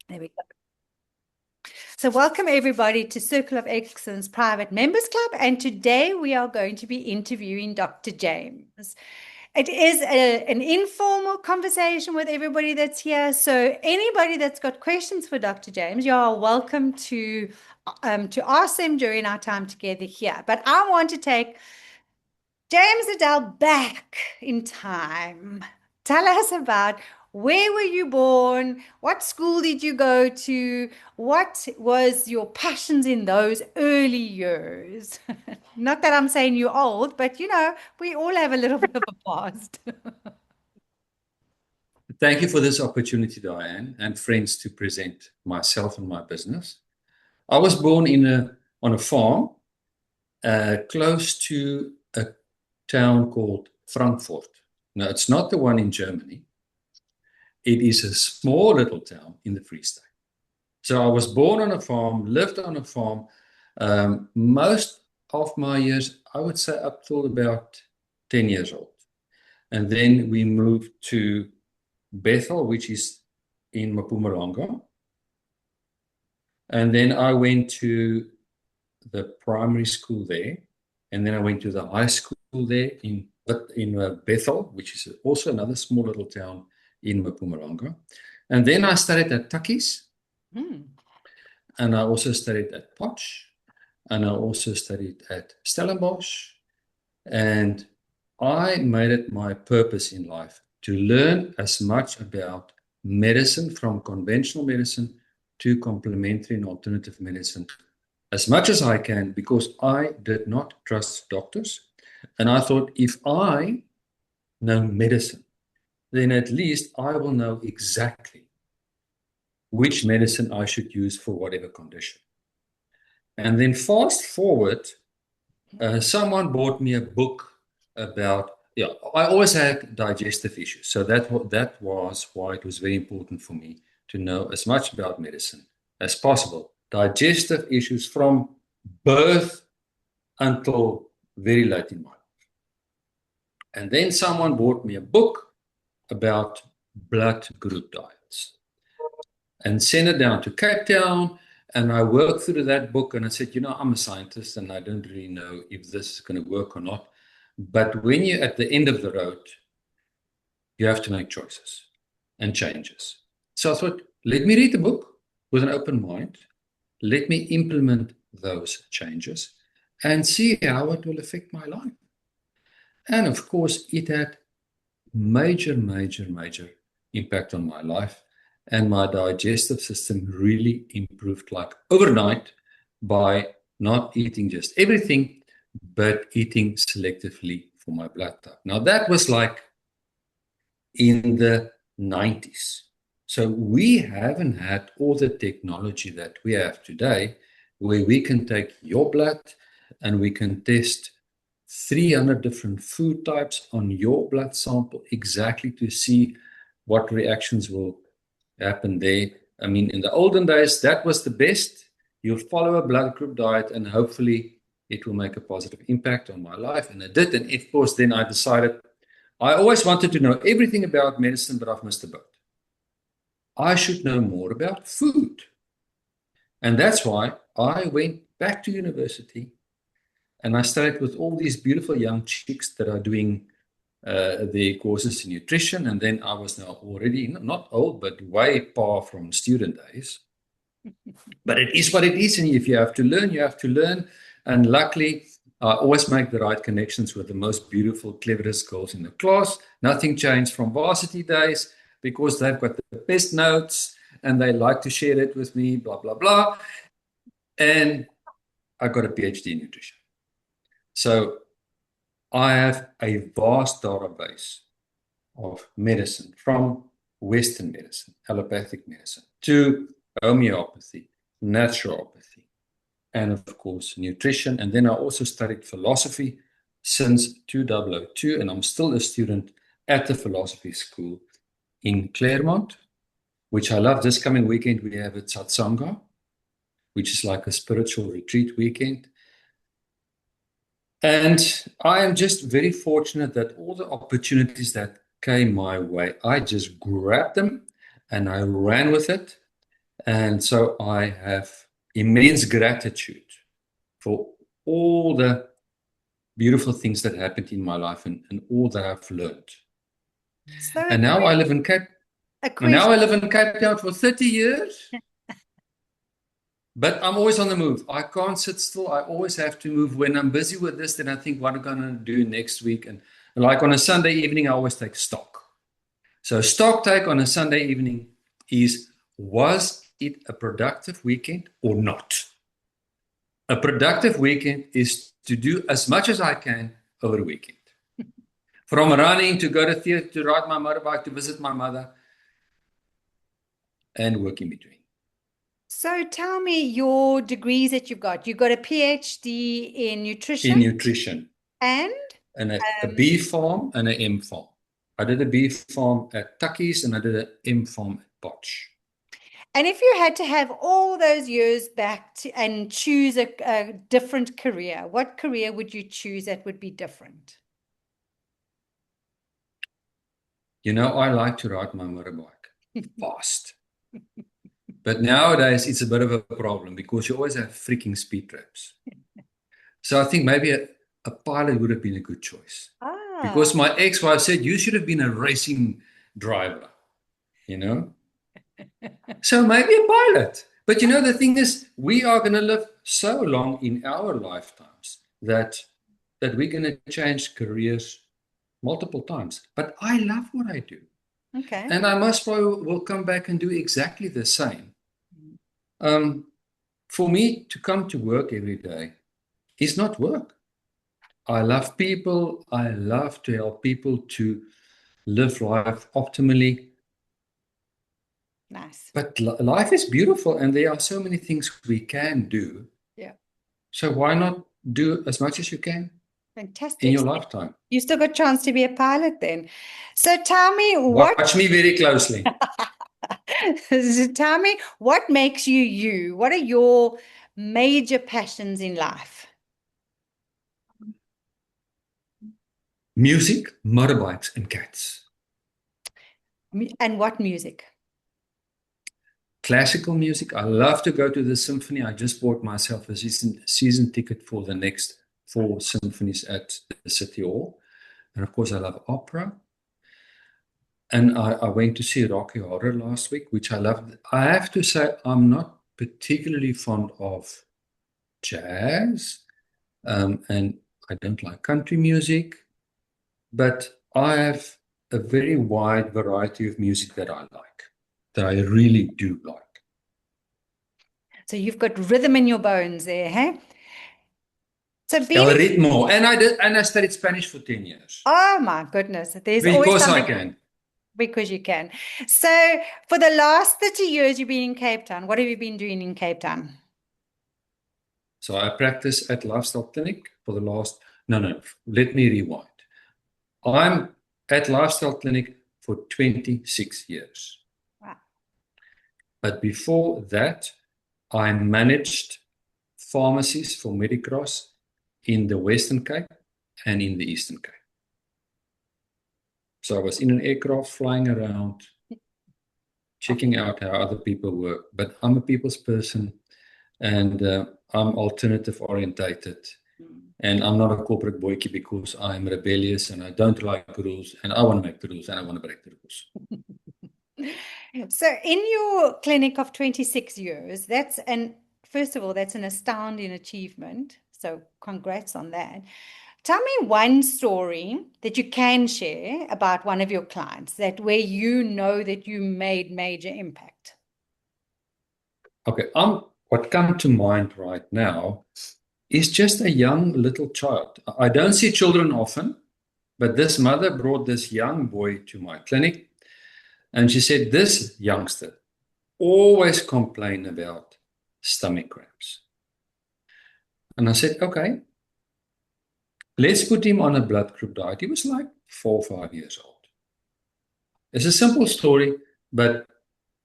There we go. So welcome everybody to Circle of Excellence Private Members Club. And today we are going to be interviewing Dr. James. It is an informal conversation with everybody that's here. So anybody that's got questions for Dr. James, you are welcome to ask them during our time together here. But I want to take James Liddell back in time. Tell us about where were you born? What school did you go to? What was your passions in those early years? Not that I'm saying you're old, but we all have a little bit of a past. Thank you for this opportunity, Diane, and friends, to present myself and my business. I was born on a farm close to a town called Frankfurt. Now, it's not the one in Germany. It is a small little town in the Free State. So I was born on a farm, lived on a farm. Most of my years, I would say up till about 10 years old. And then we moved to Bethel, which is in Mpumalanga. And then I went to the primary school there. And then I went to the high school there in Bethel, which is also another small little town in Mpumalanga. And then I studied at Tukkies. And I also studied at Potch. And I also studied at Stellenbosch. And I made it my purpose in life to learn as much about medicine, from conventional medicine to complementary and alternative medicine, as much as I can, because I did not trust doctors. And I thought, if I know medicine, then at least I will know exactly which medicine I should use for whatever condition. And then fast forward, someone bought me a book about, I always had digestive issues. So that was why it was very important for me to know as much about medicine as possible. Digestive issues from birth until very late in my life. And then someone bought me a book about blood group diets and sent it down to Cape Town. And I worked through that book and I said, I'm a scientist and I don't really know if this is going to work or not. But when you're at the end of the road, you have to make choices and changes. So I thought, let me read the book with an open mind. Let me implement those changes and see how it will affect my life. And of course, it had major, major, major impact on my life. And my digestive system really improved like overnight by not eating just everything, but eating selectively for my blood type. Now, that was like in the 90s. So we haven't had all the technology that we have today, where we can take your blood and we can test 300 different food types on your blood sample exactly to see what reactions will happen there. I mean, in the olden days, that was the best. You'll follow a blood group diet and hopefully it will make a positive impact on my life. And it did. And of course, then I decided I always wanted to know everything about medicine, but I've missed the boat. I should know more about food. And that's why I went back to university and I studied with all these beautiful young chicks that are doing their courses in nutrition. And then I was now already not old, but way far from student days. But it is what it is. And if you have to learn, you have to learn. And luckily, I always make the right connections with the most beautiful, cleverest girls in the class. Nothing changed from varsity days because they've got the best notes and they like to share it with me, blah, blah, blah. And I got a PhD in nutrition. So I have a vast database of medicine, from Western medicine, allopathic medicine, to homeopathy, naturopathy, and of course, nutrition. And then I also studied philosophy since 2002, and I'm still a student at the philosophy school in Claremont, which I love. This coming weekend, we have a satsanga, which is like a spiritual retreat weekend. And I am just very fortunate that all the opportunities that came my way, I just grabbed them and I ran with it. And so I have immense gratitude for all the beautiful things that happened in my life and all that I've learned. So And now I live in Cape Town for 30 years. But I'm always on the move. I can't sit still. I always have to move. When I'm busy with this, then I think, what am I going to do next week? And like on a Sunday evening, I always take stock. So stock take on a Sunday evening is, was it a productive weekend or not? A productive weekend is to do as much as I can over the weekend. From running to go to theater, to ride my motorbike, to visit my mother, and work in between. So tell me your degrees that you've got. You've got a PhD in nutrition. In nutrition. And a B Farm and an M Farm. I did a B Farm at Tuckies and I did an M Farm at Potch. And if you had to have all those years back and choose a different career, what career would you choose that would be different? You know, I like to ride my motorbike fast. But nowadays, it's a bit of a problem because you always have freaking speed traps. So I think maybe a pilot would have been a good choice. Because my ex-wife said, you should have been a racing driver, you know? So maybe a pilot. But you know, the thing is, we are going to live so long in our lifetimes that we're going to change careers multiple times. But I love what I do. Okay. And I most probably will come back and do exactly the same. For me to come to work every day is not work. I love people. I love to help people to live life optimally. Nice. But life is beautiful and there are so many things we can do. Yeah. So why not do as much as you can? Fantastic. In your lifetime. You still got a chance to be a pilot then. So tell me Watch me very closely. So tell me what makes you you? What are your major passions in life? Music, motorbikes, and cats. And what music? Classical music. I love to go to the symphony. I just bought myself a season ticket for the next 4 symphonies at the City Hall. And of course, I love opera. And I went to see Rocky Horror last week, which I loved. I have to say, I'm not particularly fond of jazz, and I don't like country music, but I have a very wide variety of music that I like, that I really do like. So you've got rhythm in your bones there, hey? So El ritmo. And I studied Spanish for 10 years. Oh my goodness. There's because always something. I can. Because you can. So for the last 30 years you've been in Cape Town. What have you been doing in Cape Town? So I practice at Lifestyle Clinic for the last, let me rewind. I'm at Lifestyle Clinic for 26 years. Wow. But before that, I managed pharmacies for Medicross in the Western Cape and in the Eastern Cape. So I was in an aircraft flying around, checking out how other people work. But I'm a people's person and I'm alternative orientated. And I'm not a corporate boykie because I'm rebellious and I don't like rules and I want to make the rules and I want to break the rules. So in your clinic of 26 years, first of all, that's an astounding achievement. So congrats on that. Tell me one story that you can share about one of your clients where you know that you made major impact. Okay, what comes to mind right now is just a young little child. I don't see children often, but this mother brought this young boy to my clinic and she said, this youngster always complained about stomach cramps. And I said, okay, let's put him on a blood group diet. He was like 4 or 5 years old. It's a simple story, but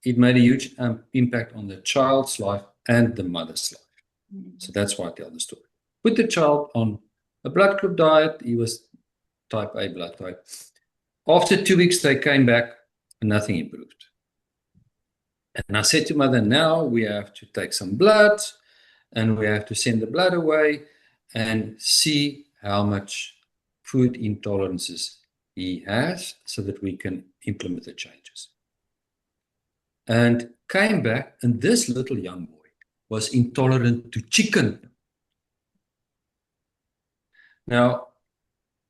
it made a huge impact on the child's life and the mother's life. So that's why I tell the story. Put the child on a blood group diet. He was type A blood type. After 2 weeks, they came back and nothing improved. And I said to mother, now we have to take some blood and we have to send the blood away and see how much food intolerances he has so that we can implement the changes. And came back, and this little young boy was intolerant to chicken. Now,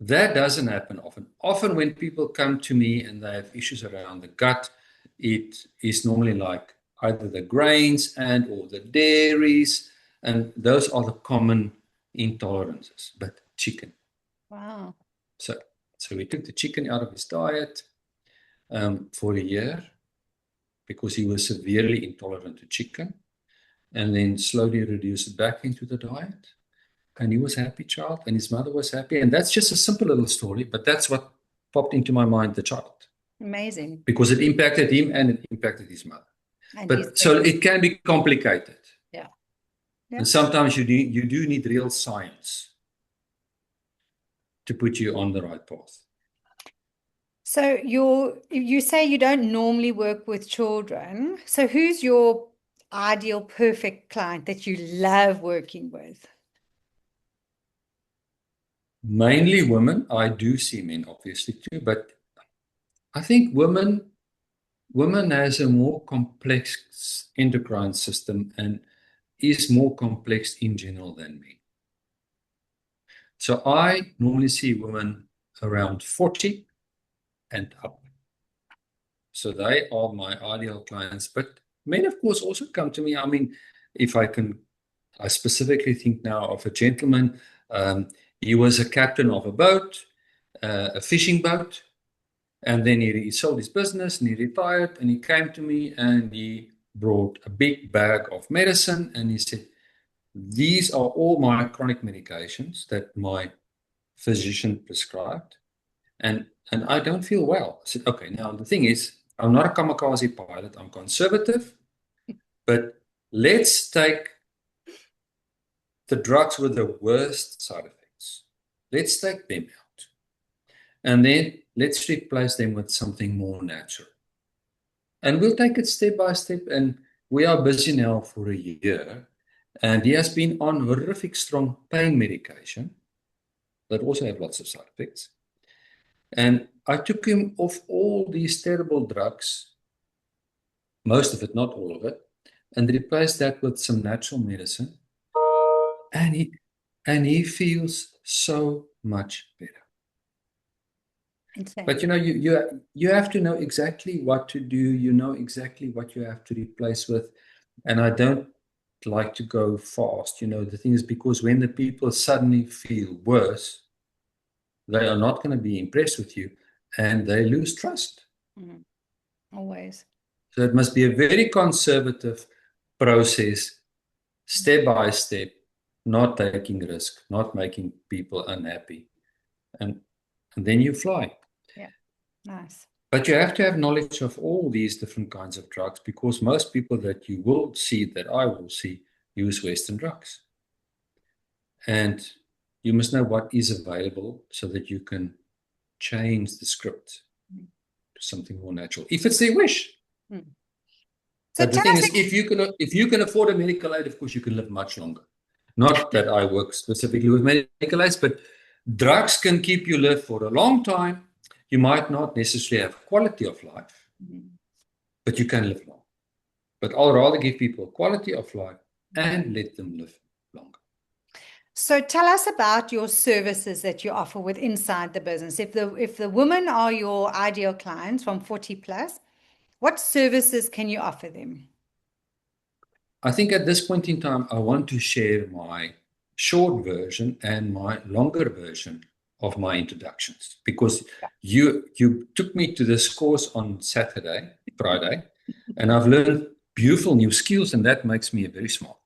that doesn't happen often. Often when people come to me and they have issues around the gut, it is normally like either the grains and or the dairies, and those are the common intolerances, but chicken. Wow. So we took the chicken out of his diet for a year because he was severely intolerant to chicken, and then slowly reduced it back into the diet. And he was a happy child, and his mother was happy. And that's just a simple little story, but that's what popped into my mind, the child. Amazing. Because it impacted him and it impacted his mother. But so it can be complicated. Yeah. And sometimes you do need real science to put you on the right path. So you say you don't normally work with children. So who's your ideal perfect client that you love working with? Mainly women. I do see men obviously too, but I think women has a more complex endocrine system and is more complex in general than men. So I normally see women around 40 and up. So they are my ideal clients. But men, of course, also come to me. I mean, I specifically think now of a gentleman. He was a captain of a boat, a fishing boat. And then he sold his business and he retired, and he came to me and he brought a big bag of medicine and he said, these are all my chronic medications that my physician prescribed, and I don't feel well. I said, okay, now the thing is, I'm not a kamikaze pilot, I'm conservative, but let's take the drugs with the worst side effects. Let's take them out. And then let's replace them with something more natural. And we'll take it step by step. And we are busy now for a year. And he has been on horrific strong pain medication that also have lots of side effects. And I took him off all these terrible drugs, most of it, not all of it, and replaced that with some natural medicine. And he feels so much better. Insane. But you have to know exactly what to do. You know exactly what you have to replace with. And I don't like to go fast. The thing is, because when the people suddenly feel worse, they are not going to be impressed with you and they lose trust. Mm. Always. So it must be a very conservative process, step by step, not taking risk, not making people unhappy. And then you fly. Yeah, nice. But you have to have knowledge of all these different kinds of drugs, because most people that you will see, that I will see, use Western drugs. And you must know what is available so that you can change the script to something more natural, if it's their wish. Mm. So but the thing is, if you can afford a medical aid, of course, you can live much longer. Not that I work specifically with medical aids, but drugs can keep you live for a long time. You might not necessarily have quality of life, but you can live long. But I'll rather give people quality of life and let them live longer. So tell us about your services that you offer with inside the business. If the women are your ideal clients from 40 plus, what services can you offer them? I think at this point in time, I want to share my short version and my longer version of my introductions, because you took me to this course on Friday, and I've learned beautiful new skills, and that makes me very smart.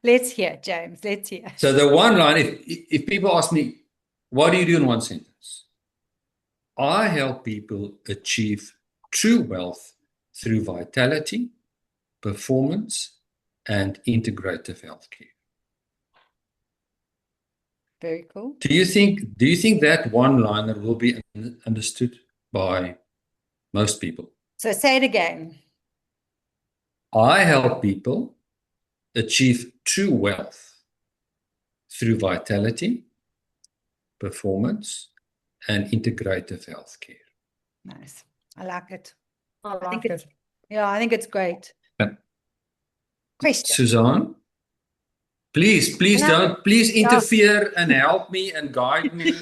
Let's hear, James. Let's hear. So the one line, if people ask me, what do you do in one sentence? I help people achieve true wealth through vitality, performance, and integrative healthcare. Very cool. Do you think that one-liner will be understood by most people? So say it again. I help people achieve true wealth through vitality, performance, and integrative healthcare. Nice. I like it. I think it's, yeah, I think it's great. Question. Suzanne, please interfere and help me and guide me.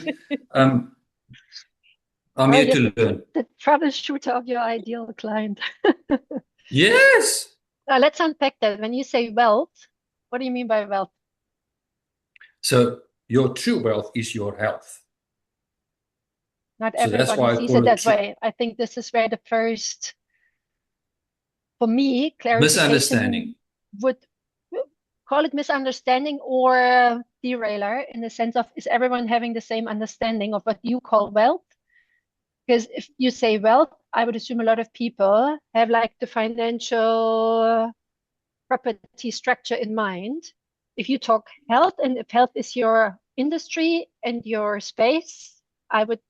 I'm here to learn. The troubleshooter of your ideal client. Yes. Now let's unpack that. When you say wealth, what do you mean by wealth? So your true wealth is your health. Not everybody sees it that way. I think this is where the first, for me, clarification misunderstanding. Would call it misunderstanding or derailer, in the sense of, is everyone having the same understanding of what you call wealth? Because if you say wealth, I would assume a lot of people have like the financial property structure in mind. If you talk health, and if health is your industry and your space, I would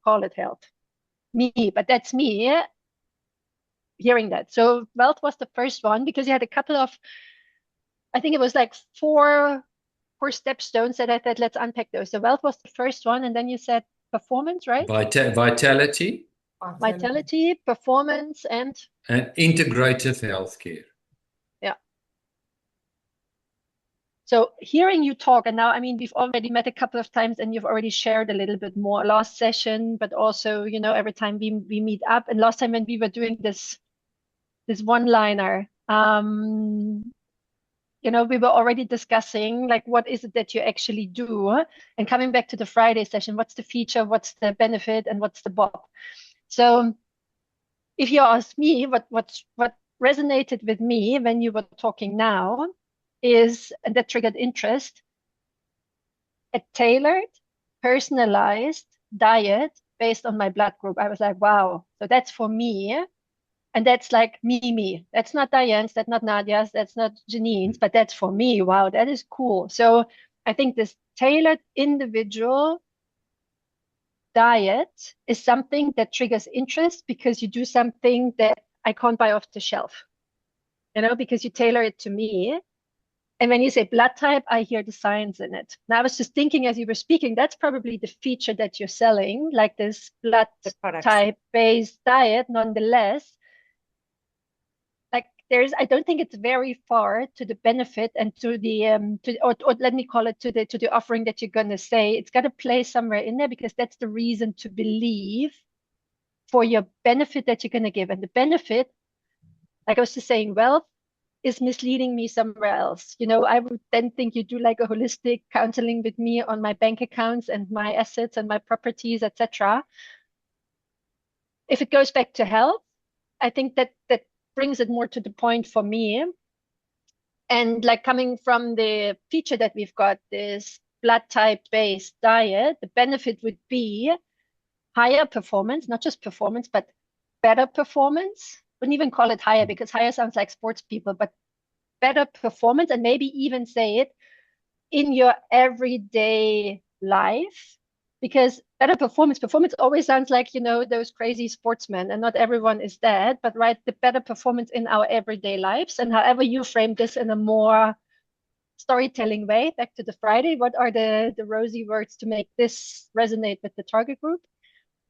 call it health. But that's me hearing that. So wealth was the first one, because you had a couple of, I think it was like four stepstones that I said, let's unpack those. So wealth was the first one, and then you said performance, right? Vitality, performance, and integrative healthcare. Yeah. So hearing you talk, and now, I mean, we've already met a couple of times and you've already shared a little bit more last session, but also, you know, every time we meet up. And last time when we were doing this one-liner, you know, we were already discussing like, what is it that you actually do? And coming back to the Friday session, what's the feature, what's the benefit, and what's the BOP? So if you ask me what resonated with me when you were talking now is, and that triggered interest, a tailored, personalized diet based on my blood group. I was like, wow, so that's for me. And that's like me. That's not Diane's, that's not Nadia's, that's not Janine's, but that's for me. Wow, that is cool. So I think this tailored individual diet is something that triggers interest, because you do something that I can't buy off the shelf, you know, because you tailor it to me. And when you say blood type, I hear the science in it. Now I was just thinking as you were speaking, that's probably the feature that you're selling, like this blood type based diet. Nonetheless, like I don't think it's very far to the benefit and to the or let me call it to the offering that you're gonna say. It's got to play somewhere in there, because that's the reason to believe for your benefit that you're gonna give. And the benefit, like I was just saying, wealth is misleading me somewhere else. You know, I would then think you do like a holistic counseling with me on my bank accounts and my assets and my properties, etc. If it goes back to health, I think that brings it more to the point for me. And like coming from the feature that we've got, this blood type based diet, the benefit would be higher performance, not just performance, but better performance. Wouldn't even call it higher, because higher sounds like sports people, but better performance, and maybe even say it in your everyday life. Because better performance always sounds like, you know, those crazy sportsmen, and not everyone is that, but right, the better performance in our everyday lives. And however you frame this in a more storytelling way, back to the Friday, what are the rosy words to make this resonate with the target group?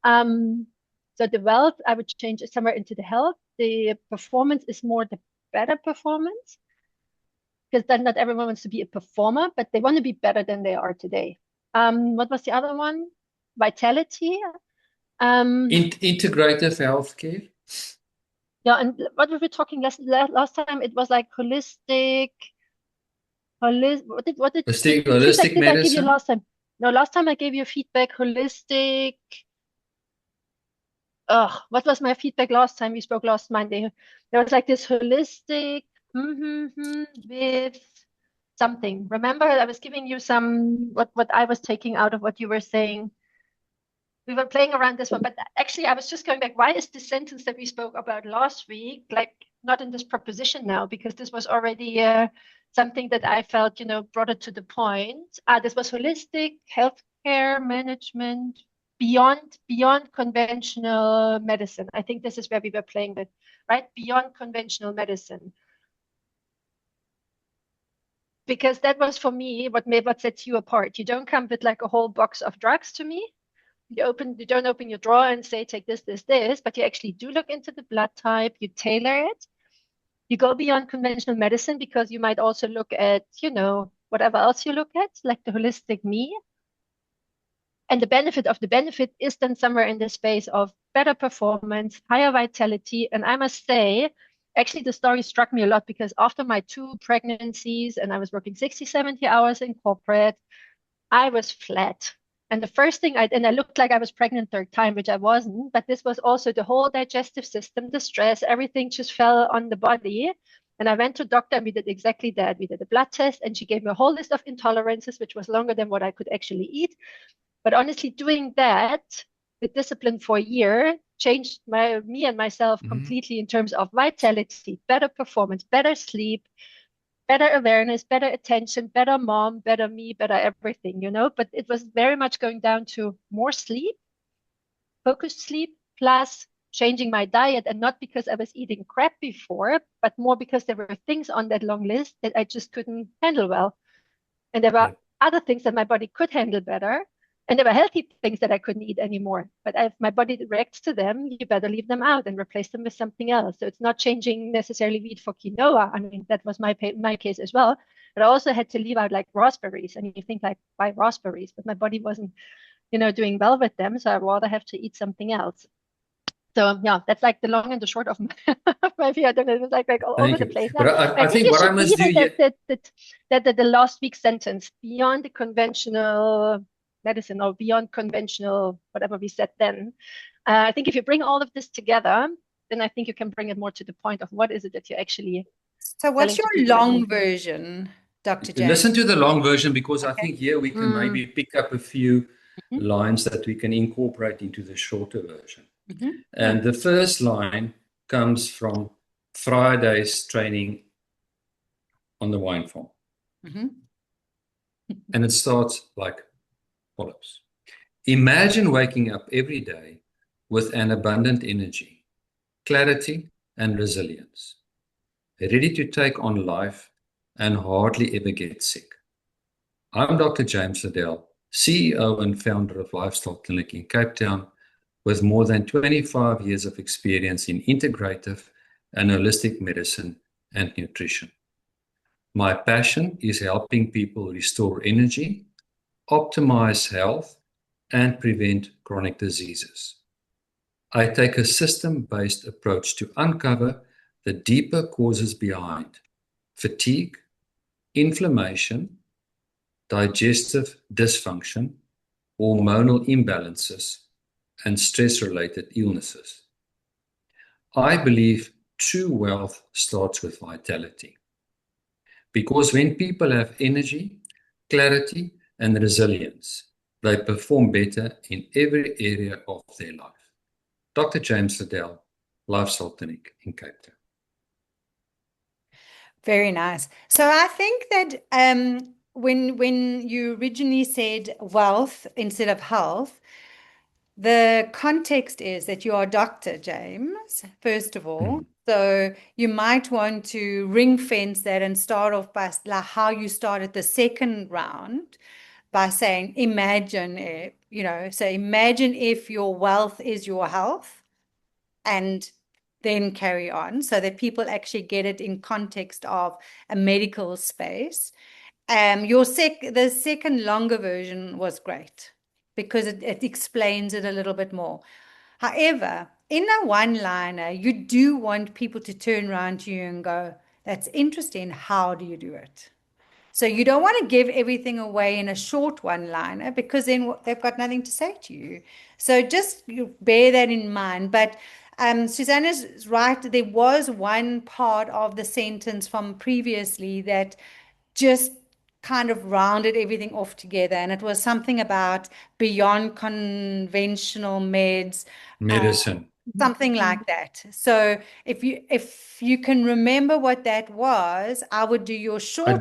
So the wealth, I would change it somewhere into the health. The performance is more the better performance, because then not everyone wants to be a performer, but they want to be better than they are today. What was the other one? Vitality. Integrative healthcare. Yeah, and what were we talking last time? It was like holistic. What did Holistic medicine? I give you medicine. last time? No, last time I gave you feedback. Holistic. What was my feedback last time we spoke last Monday? There was like this holistic with something. Remember, I was giving you some what I was taking out of what you were saying. We were playing around this one, but actually I was just going back. Why is the sentence that we spoke about last week like not in this proposition now? Because this was already something that I felt, you know, brought it to the point. This was holistic healthcare management beyond conventional medicine. I think this is where we were playing with, right? Beyond conventional medicine. Because that was for me what sets you apart. You don't come with like a whole box of drugs to me. You don't open your drawer and say, take this, but you actually do look into the blood type, you tailor it. You go beyond conventional medicine because you might also look at, whatever else you look at, like the holistic me. And the benefit is then somewhere in the space of better performance, higher vitality. And I must say, actually, the story struck me a lot because after my 2 pregnancies and I was working 60, 70 hours in corporate, I was flat. And the first thing I looked like I was pregnant 3rd time, which I wasn't, but this was also the whole digestive system, the stress, everything just fell on the body. And I went to doctor and we did exactly that. We did a blood test and she gave me a whole list of intolerances, which was longer than what I could actually eat. But honestly, doing that with discipline for a year changed me and myself completely in terms of vitality, better performance, better sleep, better awareness, better attention, better mom, better me, better everything, But it was very much going down to more sleep, focused sleep, plus changing my diet. And not because I was eating crap before, but more because there were things on that long list that I just couldn't handle well. And there were other things that my body could handle better. And there were healthy things that I couldn't eat anymore. But if my body reacts to them, you better leave them out and replace them with something else. So it's not changing necessarily wheat for quinoa. I mean, that was my case as well. But I also had to leave out like raspberries. And you think like, why raspberries? But my body wasn't, doing well with them. So I'd rather have to eat something else. So yeah, that's like the long and the short of my view. I don't know, it was like all over the place. But I think what I must do that the last week's sentence, beyond the conventional medicine or beyond conventional whatever we said then. I think if you bring all of this together, then I think you can bring it more to the point of what is it that you actually. So what's your long version, Dr. James? Listen to the long version because I think here we can maybe pick up a few lines that we can incorporate into the shorter version. And the first line comes from Friday's training on the wine farm. And it starts like follows. Imagine waking up every day with an abundant energy, clarity, and resilience, ready to take on life and hardly ever get sick. I'm Dr. James Liddell, CEO and founder of Lifestyle Clinic in Cape Town, with more than 25 years of experience in integrative and holistic medicine and nutrition. My passion is helping people restore energy, optimize health, and prevent chronic diseases. I take a system-based approach to uncover the deeper causes behind fatigue, inflammation, digestive dysfunction, hormonal imbalances, and stress-related illnesses. I believe true wealth starts with vitality. Because when people have energy, clarity, and resilience, they perform better in every area of their life. Dr. James Liddell, Lifestyle Clinic in Cape Town. Very nice. So I think that when you originally said wealth instead of health, the context is that you are Dr. James, first of all. So you might want to ring fence that and start off by like how you started the second round by saying, imagine if, so imagine if your wealth is your health, and then carry on so that people actually get it in context of a medical space. The second longer version was great because it explains it a little bit more. However, in a one-liner, you do want people to turn around to you and go, that's interesting. How do you do it? So you don't want to give everything away in a short one-liner because then they've got nothing to say to you. So just bear that in mind. But Susanna's right. There was one part of the sentence from previously that just kind of rounded everything off together. And it was something about beyond conventional medicine. Something like that. So if you can remember what that was, I would do your short. I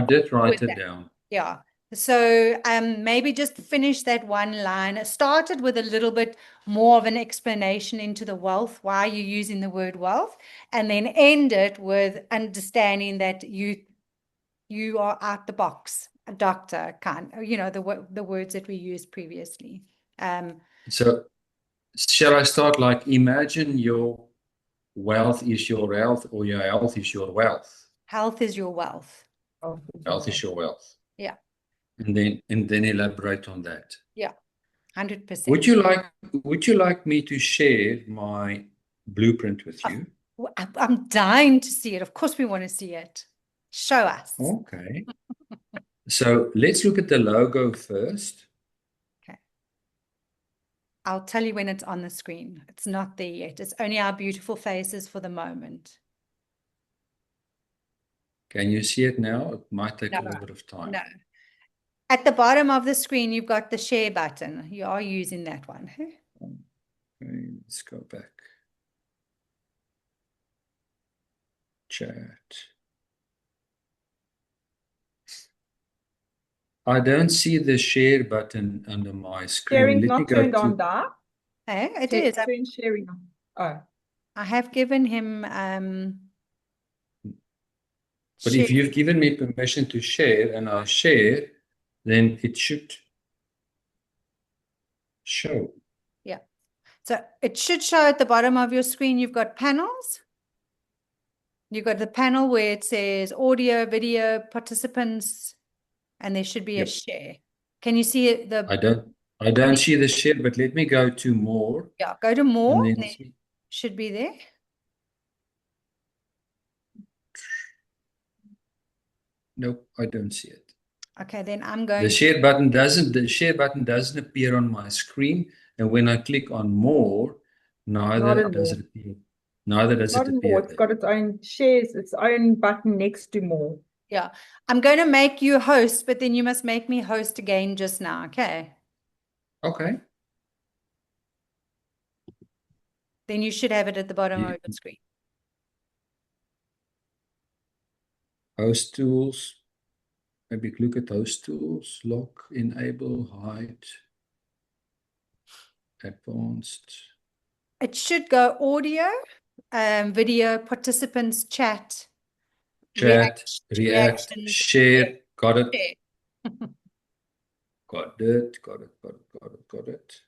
did write it down. Yeah. So maybe just finish that one line. It started with a little bit more of an explanation into the wealth, why you're using the word wealth, and then end it with understanding that you are out the box, a doctor, kind, the words that we used previously. So shall I start like, imagine your wealth is your health, or your health is your wealth? Health is your wealth. Health is your wealth. Yeah. And then elaborate on that. Yeah. 100%. Would you like me to share my blueprint with you? I'm dying to see it. Of course we want to see it. Show us. Okay. So let's look at the logo first. Okay. I'll tell you when it's on the screen. It's not there yet. It's only our beautiful faces for the moment. Can you see it now? It might take No, a little bit of time. no. At the bottom of the screen, you've got the share button. You are using that one. Okay, let's go back. Chat. I don't see the share button under my screen. Sharing's Let me not go turned to. on, Da. Hey, it is. Turn sharing on. Oh. I have given him But if you've given me permission to share and I share, then it should show. Yeah. So it should show at the bottom of your screen. You've got panels. You've got the panel where it says audio, video, participants, and there should be a share. Can you see it? I don't see the share, but let me go to more. Yeah, go to more. And And then should be there. Nope, I don't see it. Okay, then I'm going The share button doesn't appear on my screen, and when I click on more, neither does it appear. Neither does it appear. It's got its own shares, its own button next to more. Yeah, I'm going to make you host, but then you must make me host again just now, okay? Okay. Then you should have it at the bottom of your screen. Host tools. Maybe look at host tools. Lock, enable, hide, advanced. It should go audio, video, participants, chat, react, reactions, share. Got it. Share. Got it.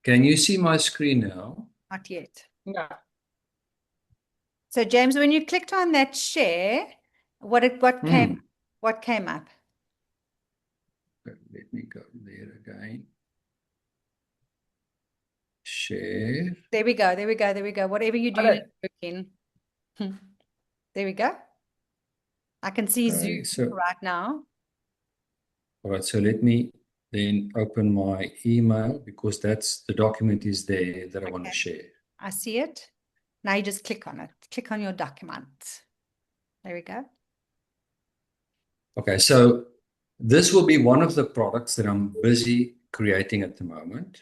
Can you see my screen now? Not yet. No. So James, when you clicked on that share, what came up? Let me go there again. Share. There we go. Whatever you do, it's working. There we go. I can see Zoom right now. All right, so let me then open my email, because that's the document is there that I want to share. I see it. Now you just click on it. Click on your document. There we go. Okay, so this will be one of the products that I'm busy creating at the moment,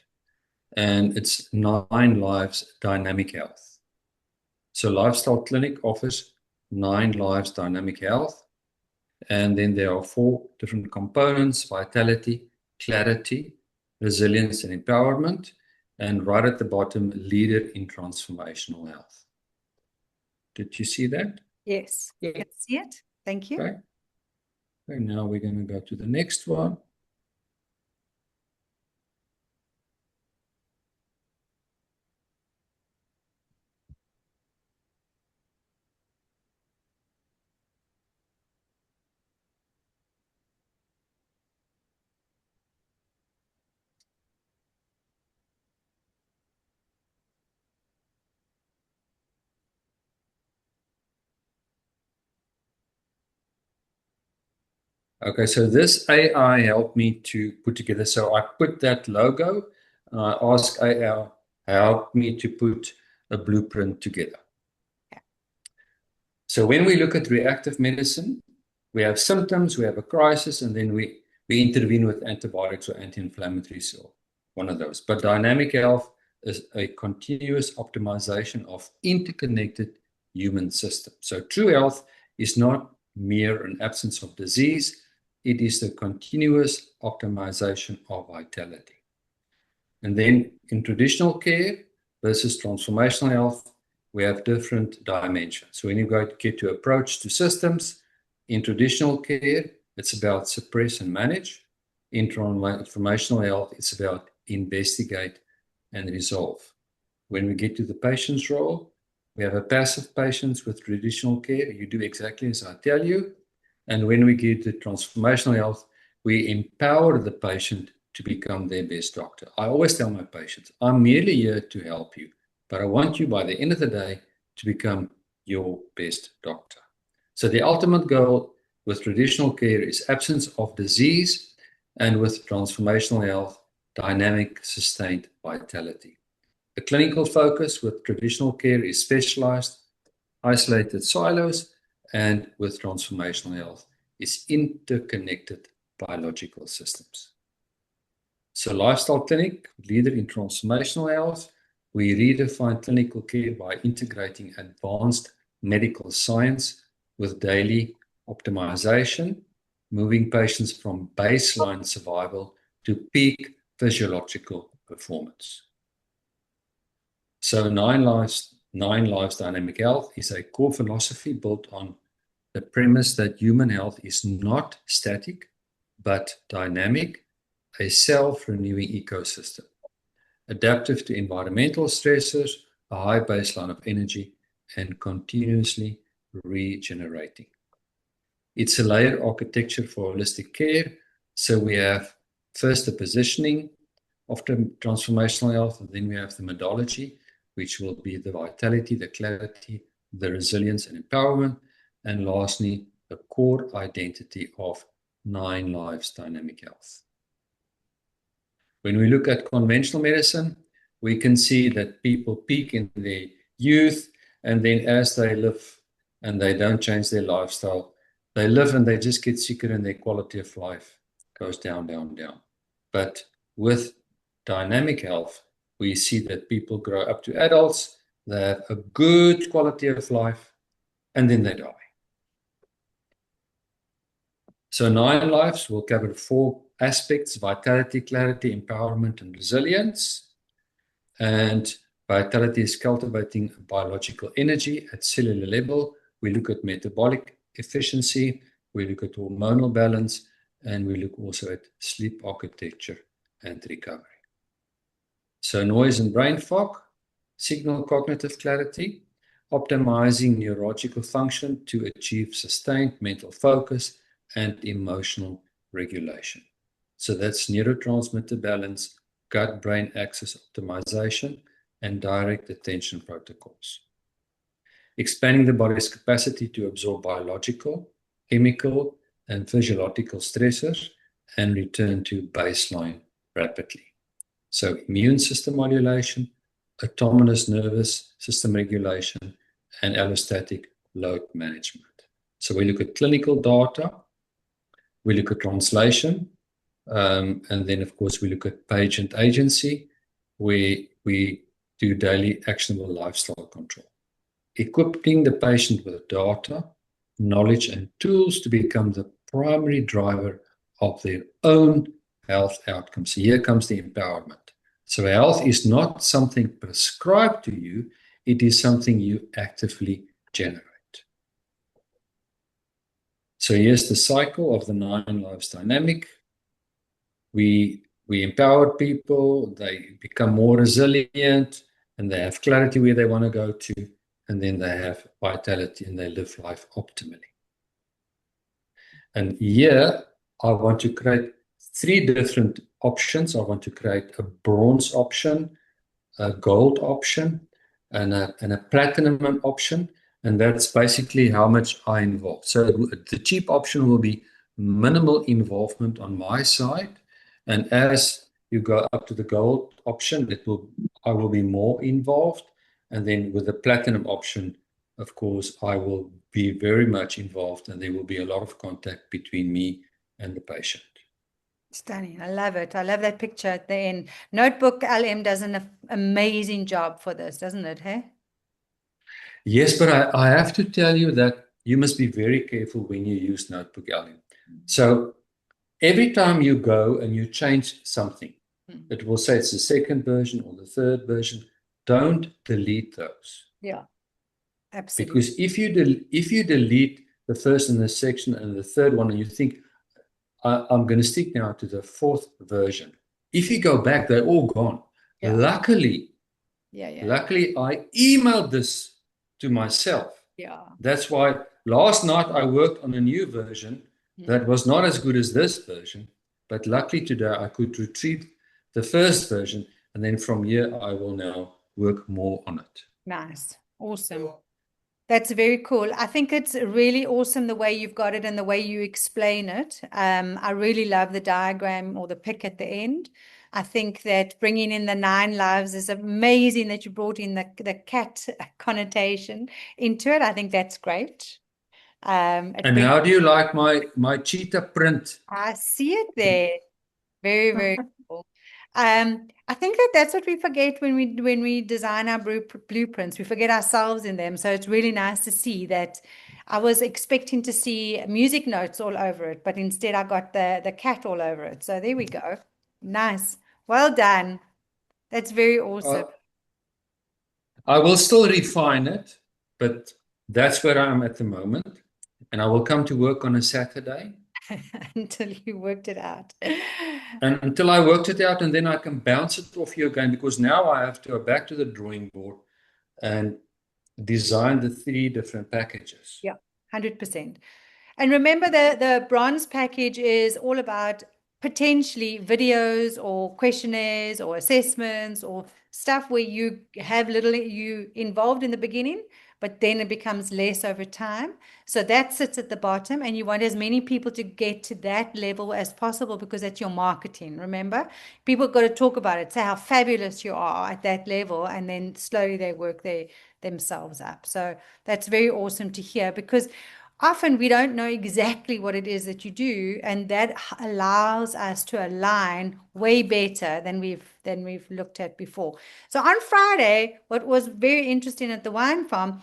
and it's 9 Lives Dynamic Health. So Lifestyle Clinic offers 9 Lives Dynamic Health, and then there are 4 different components: vitality, clarity, resilience, and empowerment. And right at the bottom, leader in transformational health. Did you see that? Yes, I can see it. Thank you. Okay. And now we're going to go to the next one. Okay, so this AI helped me to put together. So I put that logo, and I asked AI help me to put a blueprint together. So when we look at reactive medicine, We have symptoms, we have a crisis, and then we intervene with antibiotics or anti-inflammatories or one of those. But dynamic health is a continuous optimization of interconnected human systems. So true health is not mere an absence of disease. It is the continuous optimization of vitality. And then in traditional care versus transformational health, we have different dimensions. So when you get to approach to systems, in traditional care, it's about suppress and manage. In transformational health, it's about investigate and resolve. When we get to the patient's role, we have a passive patient with traditional care. You do exactly as I tell you. And when we get to transformational health, we empower the patient to become their best doctor. I always tell my patients, I'm merely here to help you, but I want you by the end of the day to become your best doctor. So the ultimate goal with traditional care is absence of disease, and with transformational health, dynamic, sustained vitality. The clinical focus with traditional care is specialized, isolated silos, and with transformational health is interconnected biological systems. So Lifestyle Clinic, leader in transformational health, we redefine clinical care by integrating advanced medical science with daily optimization, moving patients from baseline survival to peak physiological performance. So 9 Lives Dynamic Health is a core philosophy built on the premise that human health is not static, but dynamic, a self-renewing ecosystem, adaptive to environmental stressors, a high baseline of energy, and continuously regenerating. It's a layered architecture for holistic care. So we have first the positioning of the transformational health, and then we have the methodology, which will be the vitality, the clarity, the resilience and empowerment, and lastly, the core identity of 9 Lives Dynamic Health. When we look at conventional medicine, we can see that people peak in their youth, and then as they live and they don't change their lifestyle, they live and they just get sicker and their quality of life goes down, down, down. But with dynamic health, we see that people grow up to adults, they have a good quality of life, and then they die. So 9 Lives will cover 4 aspects: vitality, clarity, empowerment, and resilience. And vitality is cultivating biological energy at cellular level. We look at metabolic efficiency, we look at hormonal balance, and we look also at sleep architecture and recovery. So noise and brain fog, signal cognitive clarity, optimizing neurological function to achieve sustained mental focus and emotional regulation. So that's neurotransmitter balance, gut-brain axis optimization, and direct attention protocols. Expanding the body's capacity to absorb biological, chemical, and physiological stressors and return to baseline rapidly. So immune system modulation, autonomous nervous system regulation, and allostatic load management. So we look at clinical data, we look at translation, and then of course we look at patient agency. We do daily actionable lifestyle control. Equipping the patient with data, knowledge, and tools to become the primary driver of their own health outcomes. So here comes the empowerment. So health is not something prescribed to you, it is something you actively generate. So here's the cycle of the 9 Lives Dynamic. We empower people, they become more resilient, and they have clarity where they want to go to, and then they have vitality and they live life optimally. And here, I want to create 3 different options. I want to create a bronze option, a gold option, and a platinum option. And that's basically how much I involve. So the cheap option will be minimal involvement on my side. And as you go up to the gold option, I will be more involved. And then with the platinum option, of course, I will be very much involved, and there will be a lot of contact between me and the patient. Stunning. I love it. I love that picture at the end. Notebook LM does an amazing job for this, doesn't it? Hey? Yes, but I have to tell you that you must be very careful when you use Notebook LM. So every time you go and you change something, it will say it's the second version or the third version. Don't delete those. Yeah, absolutely. Because if you delete the first and the second and the third one, and you think, I'm going to stick now to the fourth version. If you go back, they're all gone. Yeah. Luckily, I emailed this to myself. Yeah. That's why last night I worked on a new version that was not as good as this version, but luckily today I could retrieve the first version, and then from here I will now work more on it. Nice. Awesome. That's very cool. I think it's really awesome the way you've got it and the way you explain it. I really love the diagram or the pic at the end. I think that bringing in the 9 lives is amazing that you brought in the cat connotation into it. I think that's great. And how do you like my cheetah print? I see it there. Very, very cool. I think that's what we forget when we design our blueprints. We forget ourselves in them. So it's really nice to see that. I was expecting to see music notes all over it, but instead I got the cat all over it. So there we go. Nice. Well done. That's very awesome. I will still refine it, but that's where I am at the moment. And I will come to work on a Saturday. Until you worked it out. And until I worked it out, and then I can bounce it off you again, because now I have to go back to the drawing board and design the 3 different packages. Yeah, 100%. And remember the bronze package is all about potentially videos or questionnaires or assessments or stuff where you have you involved in the beginning, but then it becomes less over time. So that sits at the bottom, and you want as many people to get to that level as possible, because that's your marketing. Remember, people got to talk about it, say how fabulous you are at that level, and then slowly they work themselves up. So that's very awesome to hear, because often we don't know exactly what it is that you do, and that allows us to align way better than we've looked at before. So on Friday, what was very interesting at the wine farm,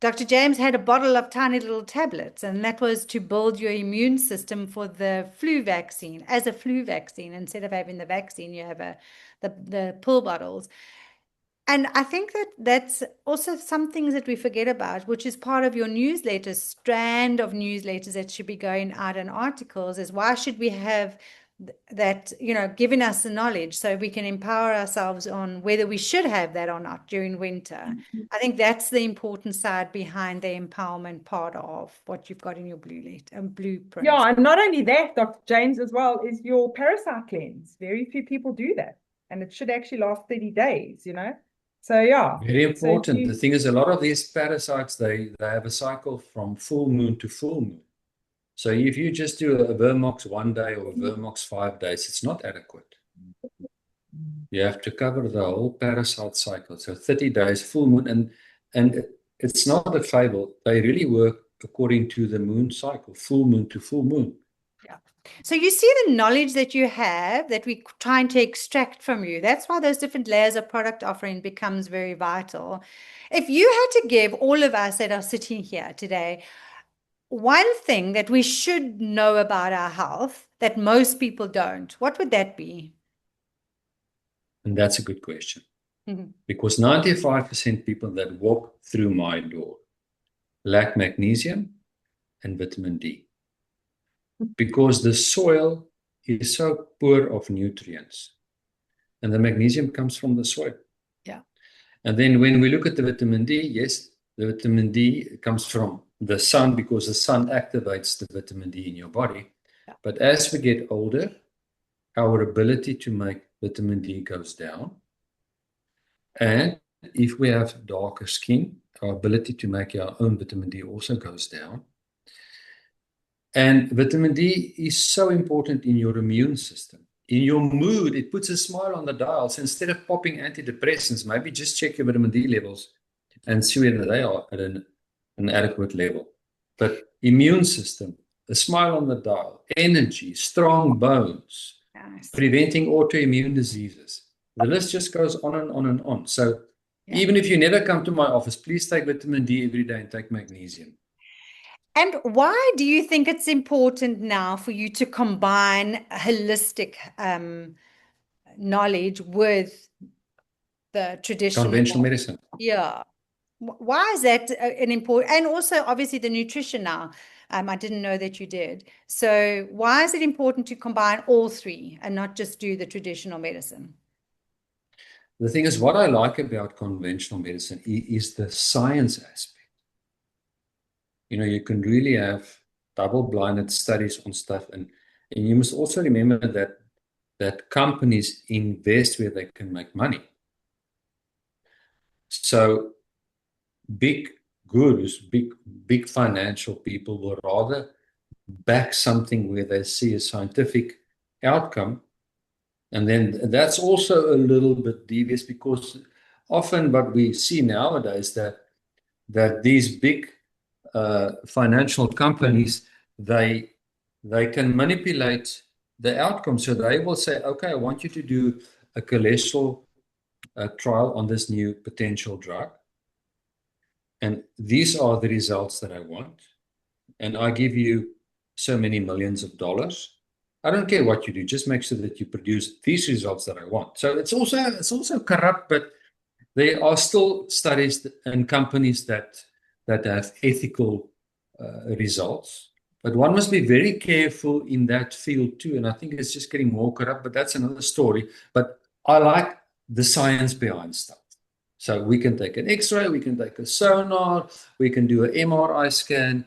Dr. James had a bottle of tiny little tablets, and that was to build your immune system for the flu vaccine. As a flu vaccine, instead of having the vaccine, you have the pill bottles. And I think that's also some things that we forget about, which is part of your newsletter strand of newsletters that should be going out in articles, is why should we have that, giving us the knowledge so we can empower ourselves on whether we should have that or not during winter. I think that's the important side behind the empowerment part of what you've got in your blueprint. Yeah, and not only that, Dr. James, as well, is your parasite cleanse. Very few people do that, and it should actually last 30 days, So yeah. Very important. The thing is, a lot of these parasites, they have a cycle from full moon to full moon. So if you just do a Vermox 1 day or a Vermox 5 days, it's not adequate. You have to cover the whole parasite cycle. So 30 days, full moon, and it's not a fable. They really work according to the moon cycle, full moon to full moon. So you see the knowledge that you have that we're trying to extract from you. That's why those different layers of product offering becomes very vital. If you had to give all of us that are sitting here today one thing that we should know about our health that most people don't, what would that be? And that's a good question. Because 95% people that walk through my door lack magnesium and vitamin D. Because the soil is so poor of nutrients, and the magnesium comes from the soil. Yeah. And then when we look at the vitamin D, yes, the vitamin D comes from the sun, because the sun activates the vitamin D in your body. Yeah. But as we get older, our ability to make vitamin D goes down. And if we have darker skin, our ability to make our own vitamin D also goes down. And vitamin D is so important in your immune system. In your mood, it puts a smile on the dial. So instead of popping antidepressants, maybe just check your vitamin D levels and see whether they are at an adequate level. But immune system, a smile on the dial, energy, strong bones, Nice. preventing autoimmune diseases. The list just goes on and on and on. So Yeah. even if you never come to my office, please take vitamin D every day and take magnesium. And why do you think it's important now for you to combine holistic knowledge with the traditional Conventional medicine. Yeah. Why is that an important, and also obviously the nutrition now? I didn't know that you did. So why is it important to combine all three and not just do the traditional medicine? The thing is, what I like about conventional medicine is the science aspect. You know, you can really have double-blinded studies on stuff, and you must also remember that companies invest where they can make money. So big gurus, big financial people will rather back something where they see a scientific outcome. And then that's also a little bit devious, because often what we see nowadays that these big financial companies, they can manipulate the outcome. So they will say, okay, I want you to do a cholesterol trial on this new potential drug, and these are the results that I want, and I give you so many millions of dollars. I don't care what you do, just make sure that you produce these results that I want. So it's also corrupt, but there are still studies and companies that have ethical results. But one must be very careful in that field too, and I think it's just getting more corrupt, but that's another story. But I like the science behind stuff. So we can take an X-ray, we can take a sonar, we can do an MRI scan,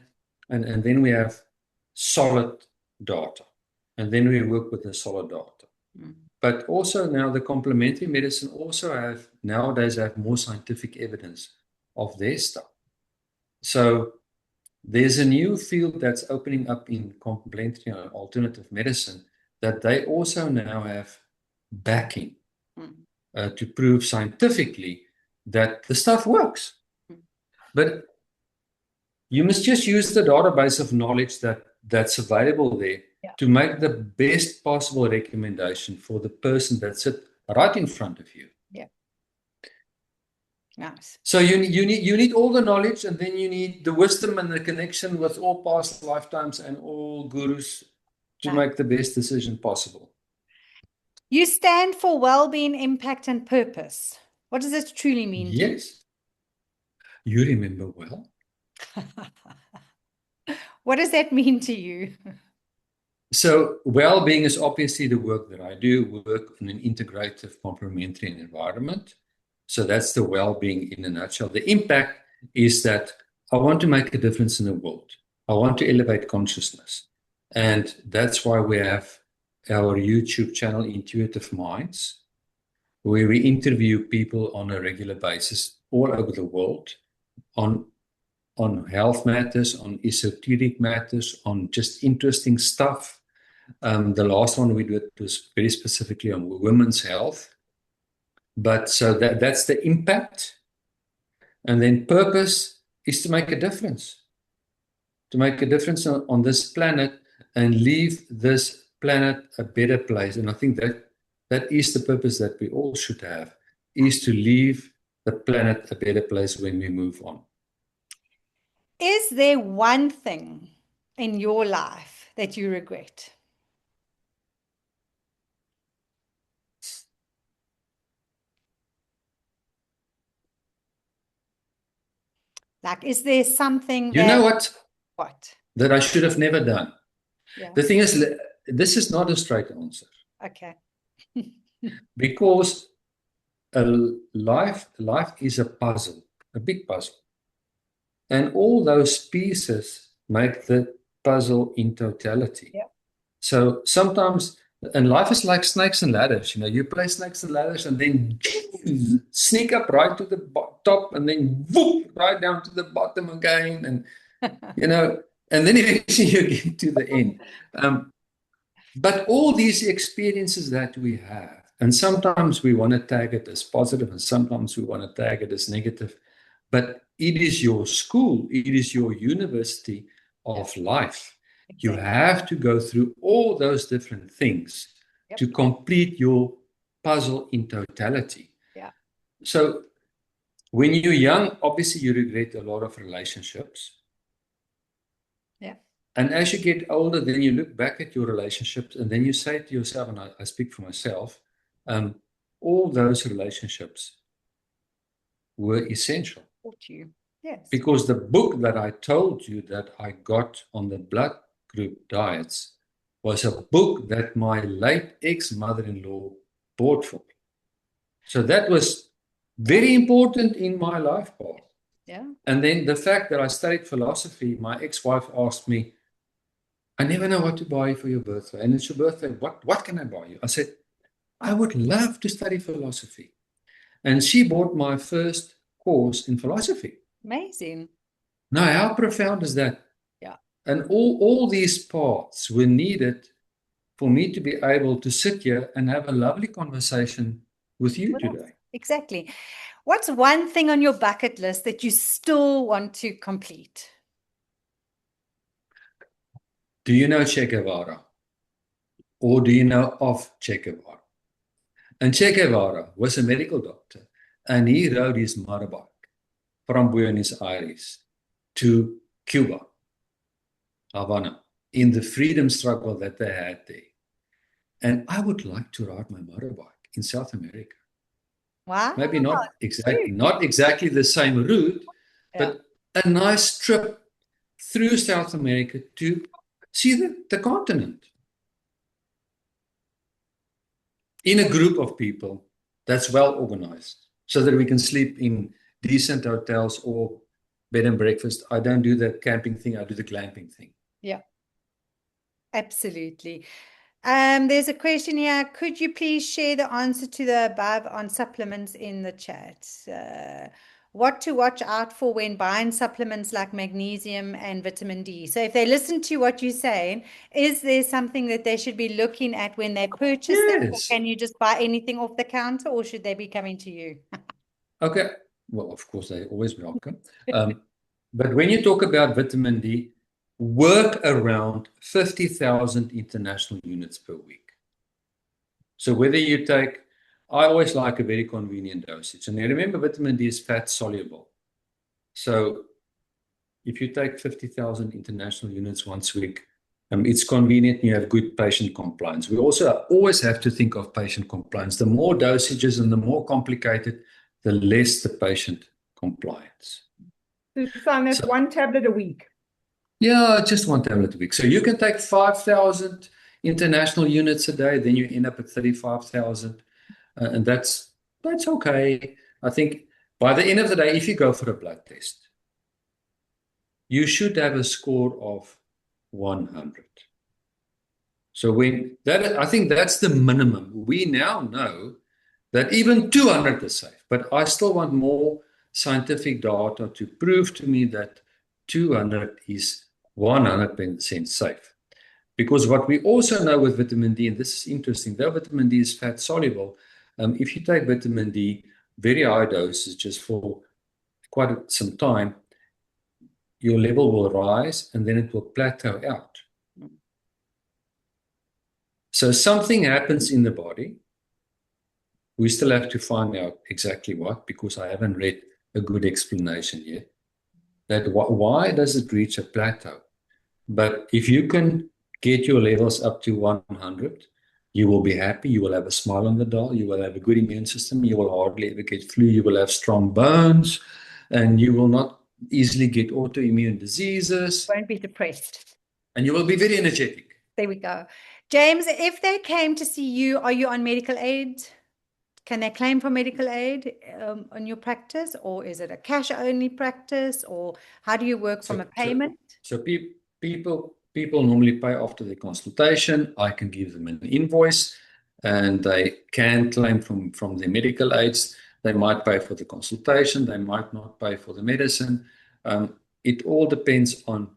and then we have solid data. And then we work with the solid data. Mm. But also now the complementary medicine also nowadays have more scientific evidence of their stuff. So there's a new field that's opening up in complementary and alternative medicine, that they also now have backing to prove scientifically that the stuff works. But you must just use the database of knowledge that's available there, yeah, to make the best possible recommendation for the person that's right in front of you. Yeah. Nice. So you need all the knowledge, and then you need the wisdom and the connection with all past lifetimes and all gurus to make the best decision possible. You stand for well-being, impact, and purpose. What does this truly mean? Yes. You remember well. What does that mean to you? So well-being is obviously the work that I do, work in an integrative complementary environment. So that's the well-being in a nutshell. The impact is that I want to make a difference in the world. I want to elevate consciousness. And that's why we have our YouTube channel, Intuitive Minds, where we interview people on a regular basis all over the world on health matters, on esoteric matters, on just interesting stuff. The last one we did was very specifically on women's health. But so that's the impact. And then purpose is to make a difference. To make a difference on this planet and leave this planet a better place. And I think that is the purpose that we all should have, is to leave the planet a better place when we move on. Is there one thing in your life that you regret? Like, is there something You know what? What? That I should have never done. Yeah. The thing is, this is not a straight answer. Okay. Because life is a puzzle, a big puzzle. And all those pieces make the puzzle in totality. Yeah. So sometimes, and life is like snakes and ladders. You know, you play snakes and ladders and then sneak up right to the top and then whoop, right down to the bottom again. And, you know, and then eventually you get to the end. But all these experiences that we have, and sometimes we want to tag it as positive and sometimes we want to tag it as negative. but it is your school, it is your university of life. You Exactly. have to go through all those different things Yep. to complete your puzzle in totality. Yeah. So when you're young, obviously you regret a lot of relationships. Yeah. And as you get older, then you look back at your relationships and then you say to yourself, and I speak for myself, all those relationships were essential. Taught you. Yes. Because the book that I told you that I got on the blood group diets was a book that my late ex-mother-in-law bought for me. So that was very important in my life path. Yeah. And then the fact that I studied philosophy, my ex-wife asked me, I never know what to buy you for your birthday. And it's your birthday. What can I buy you? I said, I would love to study philosophy. And she bought my first course in philosophy. Amazing. Now, how profound is that? Yeah. And all these paths were needed for me to be able to sit here and have a lovely conversation with you today. Exactly. What's one thing on your bucket list that you still want to complete? Do you know Che Guevara? Or do you know of Che Guevara? And Che Guevara was a medical doctor, and he rode his motorbike from Buenos Aires to Cuba, Havana, in the freedom struggle that they had there. And I would like to ride my motorbike in South America. Wow. Maybe not exactly the same route, but a nice trip through South America to see the continent. In a group of people that's well organized so that we can sleep in decent hotels or bed and breakfast. I don't do the camping thing, I do the glamping thing. Yeah, absolutely. There's a question here. Could you please share the answer to the above on supplements in the chat? What to watch out for when buying supplements like magnesium and vitamin D? So if they listen to what you're saying, is there something that they should be looking at when they purchase them? Or can you just buy anything off the counter, or should they be coming to you? Okay. Well, of course, they're always welcome. But when you talk about vitamin D, work around 50,000 international units per week. So whether you take, I always like a very convenient dosage. And remember, vitamin D is fat soluble. So if you take 50,000 international units once a week, it's convenient and you have good patient compliance. We also always have to think of patient compliance. The more dosages and the more complicated, the less the patient compliance. Susan, that's 1 tablet a week. Yeah, just 1 tablet a week. So you can take 5,000 international units a day, then you end up at 35,000. And that's okay. I think by the end of the day, if you go for a blood test, you should have a score of 100. So I think that's the minimum. We now know that even 200 is safe, but I still want more scientific data to prove to me that 200 is 100% safe. Because what we also know with vitamin D, and this is interesting, though vitamin D is fat soluble, if you take vitamin D, very high doses just for quite some time, your level will rise and then it will plateau out. So something happens in the body. We still have to find out exactly what, because I haven't read a good explanation yet, that why does it reach a plateau? But if you can get your levels up to 100, you will be happy, you will have a smile on the doll, you will have a good immune system, you will hardly ever get flu, you will have strong bones, and you will not easily get autoimmune diseases. Won't be depressed. And you will be very energetic. There we go. James, if they came to see you, are you on medical aid? Can they claim for medical aid on your practice, or is it a cash-only practice, or how do you work from a payment? So people normally pay after the consultation. I can give them an invoice, and they can claim from their medical aids. They might pay for the consultation. They might not pay for the medicine. It all depends on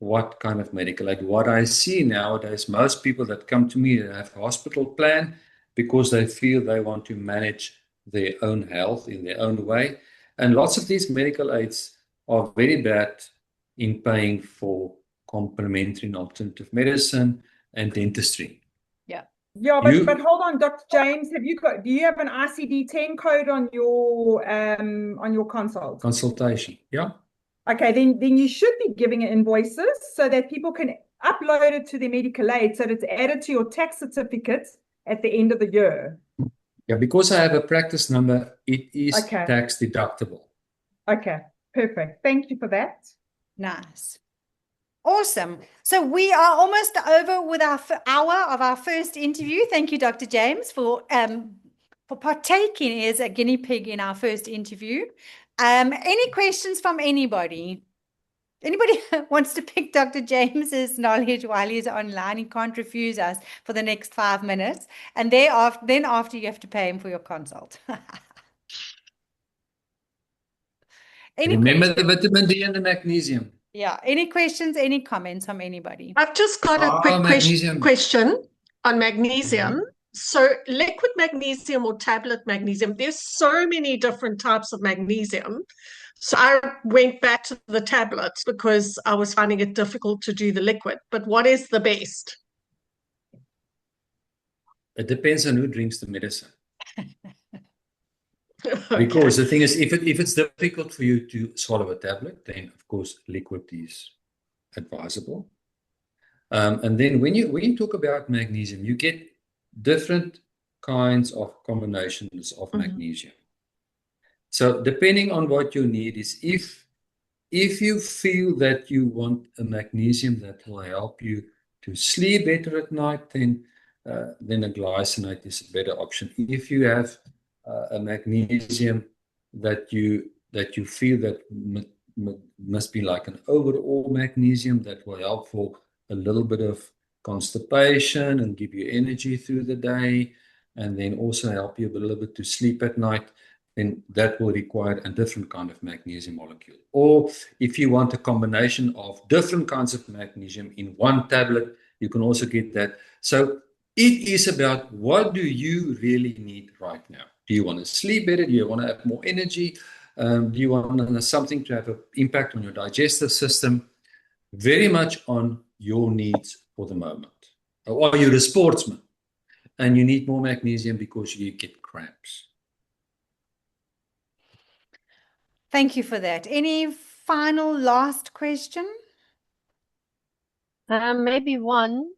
what kind of medical aid. What I see nowadays, most people that come to me have a hospital plan because they feel they want to manage their own health in their own way. And lots of these medical aids are very bad in paying for complementary and alternative medicine and dentistry. Yeah, but hold on, Dr. James, do you have an ICD-10 code on your consult? Consultation, yeah. Okay, then you should be giving invoices so that people can upload it to their medical aid so that it's added to your tax certificate at the end of the year. Yeah, because I have a practice number, it is Okay. tax deductible. Okay, perfect. Thank you for that. Nice. Awesome. So we are almost over with our hour of our first interview. Thank you, Dr. James, for partaking as a guinea pig in our first interview. Any questions from anybody? Anybody wants to pick Dr. James's knowledge while he's online? He can't refuse us for the next 5 minutes. And then after you have to pay him for your consult. Remember the vitamin D and the magnesium. Yeah. Any questions, any comments from anybody? I've just got a quick question on magnesium. So liquid magnesium or tablet magnesium, there's so many different types of magnesium. So I went back to the tablets because I was finding it difficult to do the liquid. But what is the best? It depends on who drinks the medicine. Okay. Because the thing is, if it's difficult for you to swallow a tablet, then of course liquid is advisable. And then when you talk about magnesium, you get different kinds of combinations of magnesium. So depending on what you need is, if you feel that you want a magnesium that will help you to sleep better at night, then a glycinate is a better option. If you have a magnesium that you feel that must be like an overall magnesium that will help for a little bit of constipation and give you energy through the day, and then also help you a little bit to sleep at night, then that will require a different kind of magnesium molecule. Or if you want a combination of different kinds of magnesium in one tablet, you can also get that. So it is about, what do you really need right now? Do you want to sleep better? Do you want to have more energy? Do you want something to have an impact on your digestive system? Very much on your needs for the moment. Or you're a sportsman and you need more magnesium because you get cramps. Thank you for that. Any final last question? Maybe one.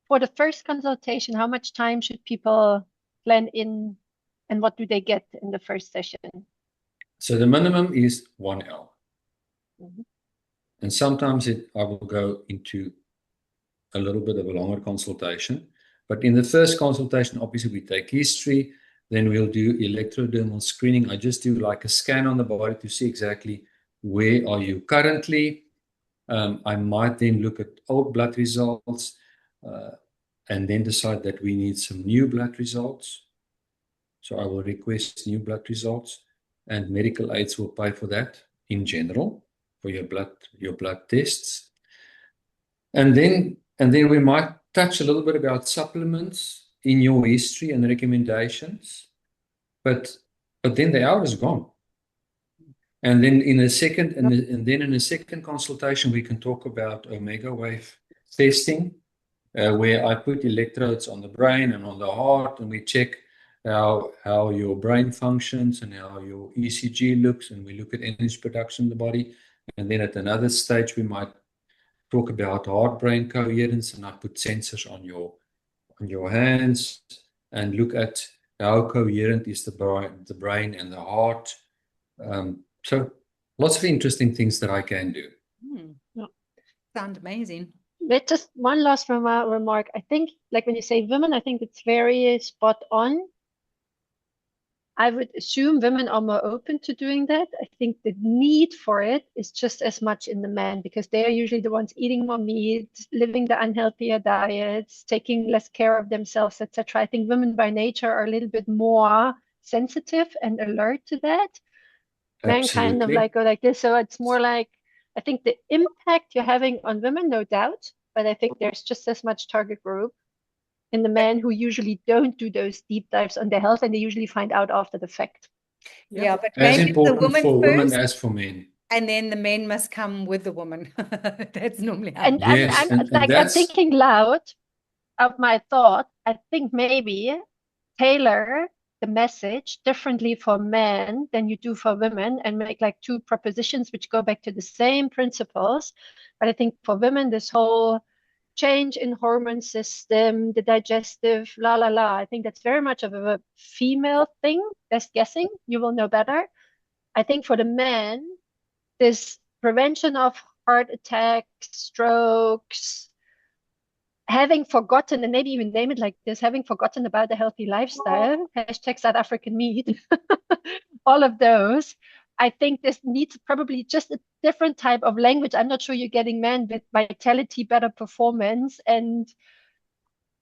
For the first consultation, how much time should people plan in, and what do they get in the first session? So the minimum is 1 hour. And sometimes I will go into a little bit of a longer consultation. But in the first consultation, obviously we take history, then we'll do electrodermal screening. I just do like a scan on the body to see exactly where are you currently. I might then look at old blood results, and then decide that we need some new blood results. So I will request new blood results, and medical aids will pay for that in general for your blood tests. And then we might touch a little bit about supplements in your history and recommendations, but then the hour is gone. And then in a second consultation, we can talk about omega wave testing, where I put electrodes on the brain and on the heart, and we check how your brain functions and how your ECG looks, and we look at energy production in the body. And then at another stage, we might talk about heart-brain coherence, and I put sensors on your hands and look at how coherent is the brain and the heart. So lots of interesting things that I can do. Yeah. Sound amazing. But just one last remark. I think, like when you say women, I think it's very spot on. I would assume women are more open to doing that. I think the need for it is just as much in the men, because they are usually the ones eating more meat, living the unhealthier diets, taking less care of themselves, etc. I think women by nature are a little bit more sensitive and alert to that. Men kind of like go like this. So it's more like, I think the impact you're having on women, no doubt, but I think there's just as much target group in the men who usually don't do those deep dives on their health, and they usually find out after the fact. Yeah, but As maybe the important woman for women first, as for men. and then the men must come with the woman. That's normally how. And Yes, I'm and like, I'm that's thinking loud of my thought. I think maybe tailor the message differently for men than you do for women and make like two propositions which go back to the same principles. But I think for women, this whole change in hormone system, the digestive, la la la, I think that's very much of a female thing. Best guessing, you will know better. I think for the men, this prevention of heart attacks, strokes, having forgotten, and maybe even name it like this, having forgotten about the healthy lifestyle, hashtag South African meat, all of those. I think this needs probably just a different type of language. I'm not sure you're getting men with vitality, better performance, and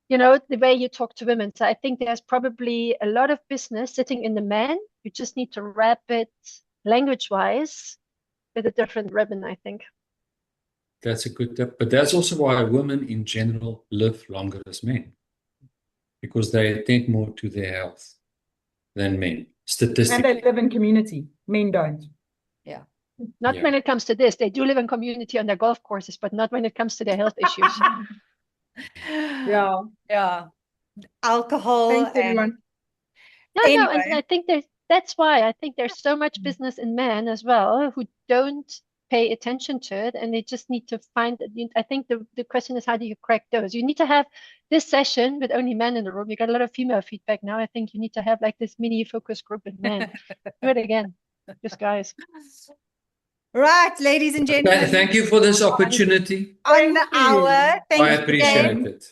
the way you talk to women. So I think there's probably a lot of business sitting in the man. You just need to wrap it language-wise with a different ribbon, I think. That's a good tip. But that's also why women in general live longer as men, because they attend more to their health than men, statistically. And they live in community. Men don't. Yeah. Not Yeah. when it comes to this. They do live in community on their golf courses, but not when it comes to their health issues. Yeah. Yeah. Alcohol Thanks, and everyone. No, Anyway. and I think that's why I think there's so much business in men as well who don't pay attention to it, and they just need to find it. I think the question is, how do you crack those? You need to have this session with only men in the room. You got a lot of female feedback now. I think you need to have like this mini focus group with men. Do it again, just guys. Right, ladies and gentlemen. Thank you for this opportunity. On the hour. Thank I you, appreciate James. it.